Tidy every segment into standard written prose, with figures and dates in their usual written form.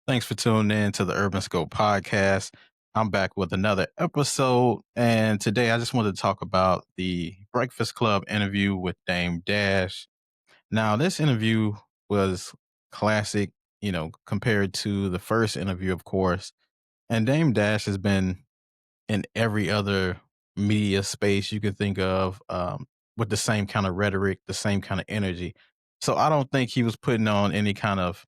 Thanks for tuning in to the Urban Scope podcast. I'm back with another episode, and today I just wanted to talk about the Breakfast Club interview with Dame Dash. Now, this interview was classic, compared to the first interview, of course. And Dame Dash has been in every other media space you could think of, with the same kind of rhetoric, the same kind of energy. So I don't think he was putting on any kind of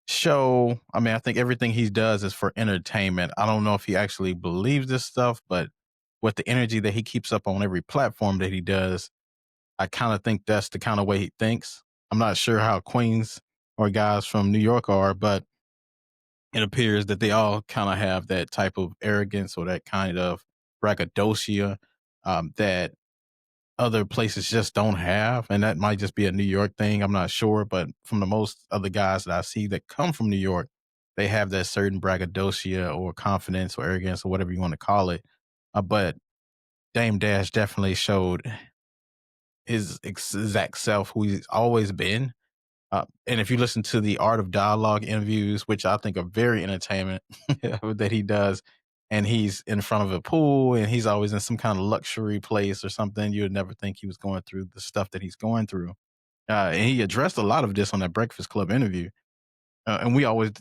show. I mean, I think everything he does is for entertainment. I don't know if he actually believes this stuff, but with the energy that he keeps up on every platform that he does, I kind of think that's the kind of way he thinks. I'm not sure how Queens or guys from New York are, but it appears that they all kind of have that type of arrogance or that kind of braggadocio that other places just don't have, and that might just be a New York thing. I'm not sure, but from the most of the guys that I see that come from New York, they have that certain braggadocio or confidence or arrogance or whatever you want to call it. But Dame Dash definitely showed his exact self, who he's always been. And if you listen to the Art of Dialogue interviews, which I think are very entertainment that he does, and he's in front of a pool and he's always in some kind of luxury place or something, you would never think he was going through the stuff that he's going through. And he addressed a lot of this on that Breakfast Club interview. And we always,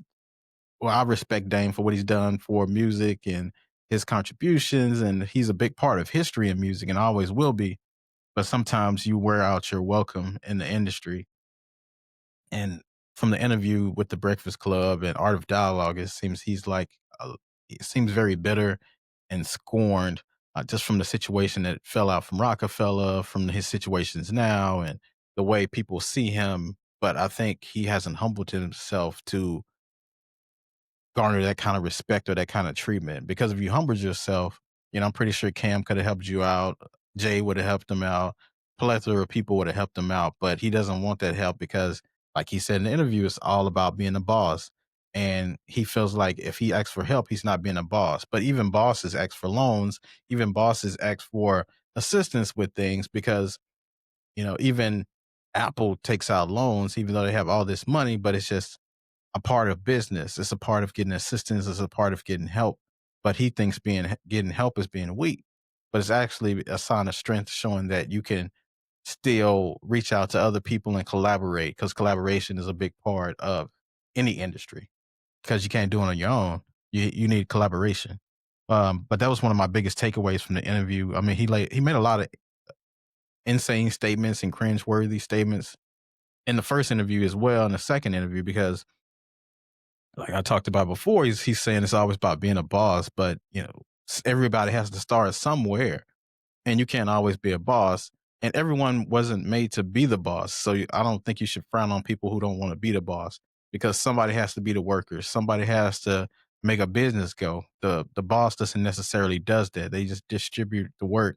well, I respect Dame for what he's done for music and his contributions. And he's a big part of history in music and always will be. But sometimes you wear out your welcome in the industry. And from the interview with the Breakfast Club and Art of Dialogue, it seems he's like, it seems very bitter and scorned, just from the situation that fell out from Rockefeller, from his situations now, and the way people see him. But I think he hasn't humbled himself to garner that kind of respect or that kind of treatment. Because if you humbled yourself, I'm pretty sure Cam could have helped you out. Jay would have helped him out. Plethora of people would have helped him out, but he doesn't want that help because, like he said in the interview, it's all about being a boss. And he feels like if he asks for help, he's not being a boss. But even bosses ask for loans, even bosses ask for assistance with things because, even Apple takes out loans, even though they have all this money, but it's just a part of business. It's a part of getting assistance. It's a part of getting help. But he thinks getting help is being weak. But it's actually a sign of strength, showing that you can still reach out to other people and collaborate. Because collaboration is a big part of any industry. Because you can't do it on your own. You need collaboration. But that was one of my biggest takeaways from the interview. I mean, he made a lot of insane statements and cringeworthy statements in the first interview as well, in the second interview, because like I talked about before, he's saying it's always about being a boss, but everybody has to start somewhere, and you can't always be a boss. And everyone wasn't made to be the boss, so I don't think you should frown on people who don't want to be the boss because somebody has to be the worker. Somebody has to make a business go. The boss doesn't necessarily does that. They just distribute the work.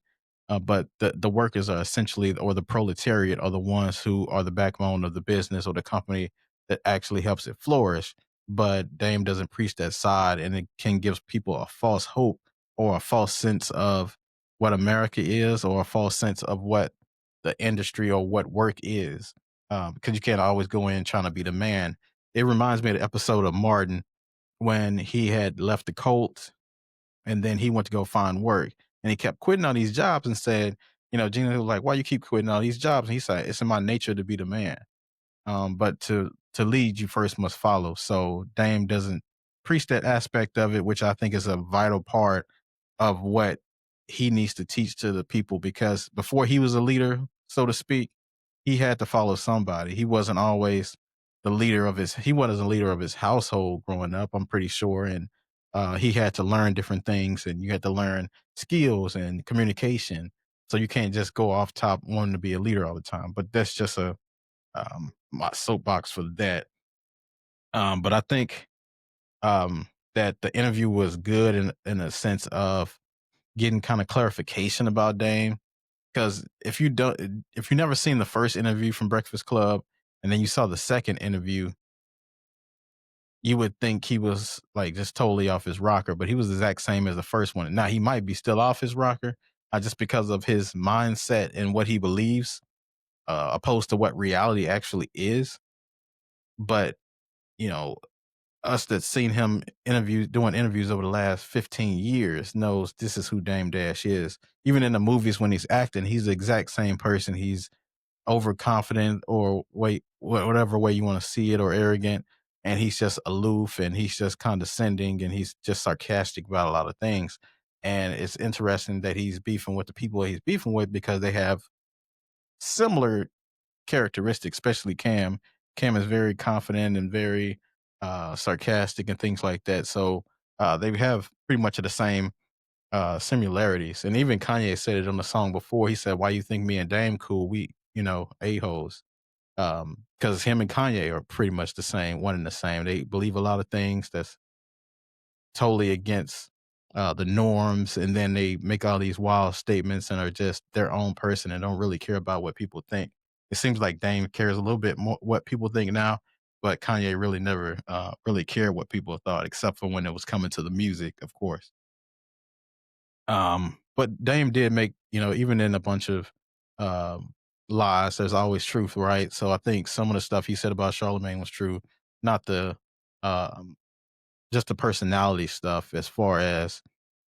But the workers are essentially, or the proletariat, are the ones who are the backbone of the business or the company that actually helps it flourish. But Dame doesn't preach that side, and it can give people a false hope or a false sense of what America is, or a false sense of what the industry or what work is. Because you can't always go in trying to be the man. It reminds me of the episode of Martin when he had left the Colts and then he went to go find work, and he kept quitting on these jobs and said, Gina was like, "Why you keep quitting all these jobs?" And he said, "It's in my nature to be the man. But to lead, you first must follow." So Dame doesn't preach that aspect of it, which I think is a vital part of what he needs to teach to the people. Because before he was a leader, so to speak, he had to follow somebody. He wasn't always he wasn't a leader of his household growing up, I'm pretty sure. And he had to learn different things, and you had to learn skills and communication. So you can't just go off top wanting to be a leader all the time. But that's just my soapbox for that. But I think that the interview was good in a sense of getting kind of clarification about Dame. Because if you never seen the first interview from Breakfast Club and then you saw the second interview, you would think he was like just totally off his rocker, but he was the exact same as the first one. Now he might be still off his rocker, just because of his mindset and what he believes, opposed to what reality actually is. But you know, us that's seen him doing interviews over the last 15 years knows this is who Dame Dash is. Even in the movies when he's acting, he's the exact same person. He's overconfident or whatever way you want to see it, or arrogant, and he's just aloof and he's just condescending and he's just sarcastic about a lot of things. And it's interesting that he's beefing with the people he's beefing with because they have similar characteristics, especially Cam. Cam is very confident and very sarcastic and things like that. So they have pretty much the same similarities. And even Kanye said it on the song before. He said, "Why you think me and Dame cool? We, a-holes." Because him and Kanye are pretty much the same, one and the same. They believe a lot of things that's totally against the norms, and then they make all these wild statements and are just their own person and don't really care about what people think. It seems like Dame cares a little bit more what people think now, but Kanye really never really cared what people thought, except for when it was coming to the music, of course. But Dame did make, even in a bunch of lies, there's always truth, right? So I think some of the stuff he said about Charlemagne was true, not the um, just the personality stuff, as far as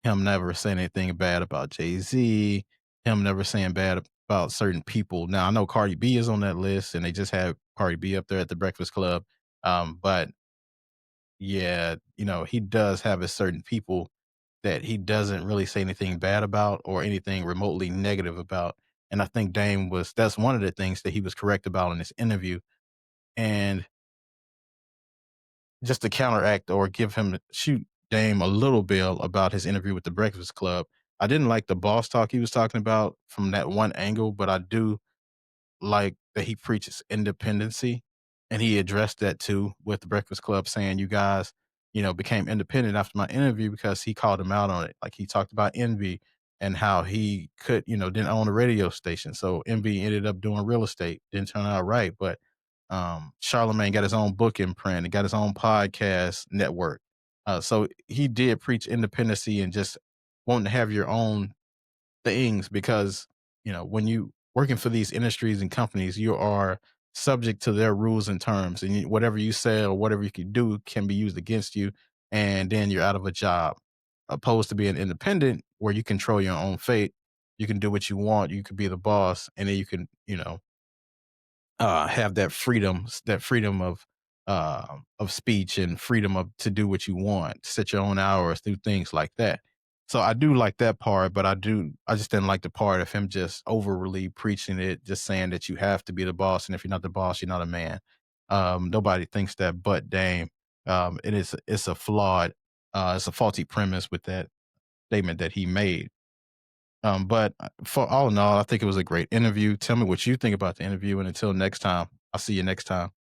him never saying anything bad about Jay Z, him never saying bad about certain people. Now I know Cardi B is on that list, and they just had Cardi B up there at the Breakfast Club. But yeah, he does have a certain people that he doesn't really say anything bad about or anything remotely negative about. And I think that's one of the things that he was correct about in this interview. And just to counteract or give him shoot Dame a little bill about his interview with the Breakfast Club, I didn't like the boss talk he was talking about from that one angle, but I do like that he preaches independency, and he addressed that too with the Breakfast Club, saying you guys, became independent after my interview, because he called him out on it. Like, he talked about Envy and how he didn't own a radio station, so Envy ended up doing real estate. Didn't turn out right, but Charlemagne got his own book imprint and got his own podcast network. So he did preach independency and just wanting to have your own things, because when you working for these industries and companies, you are subject to their rules and terms, and whatever you say or whatever you can do can be used against you, and then you're out of a job. Opposed to being independent, where you control your own fate, you can do what you want, you could be the boss, and then you can have that freedom of speech, and freedom of to do what you want, set your own hours, do things like that. So I do like that part, but I just didn't like the part of him just overly preaching it, just saying that you have to be the boss, and if you're not the boss, you're not a man. Nobody thinks that but Dame. It's a flawed, it's a faulty premise with that statement that he made. But for all in all, I think it was a great interview. Tell me what you think about the interview, and until next time, I'll see you next time.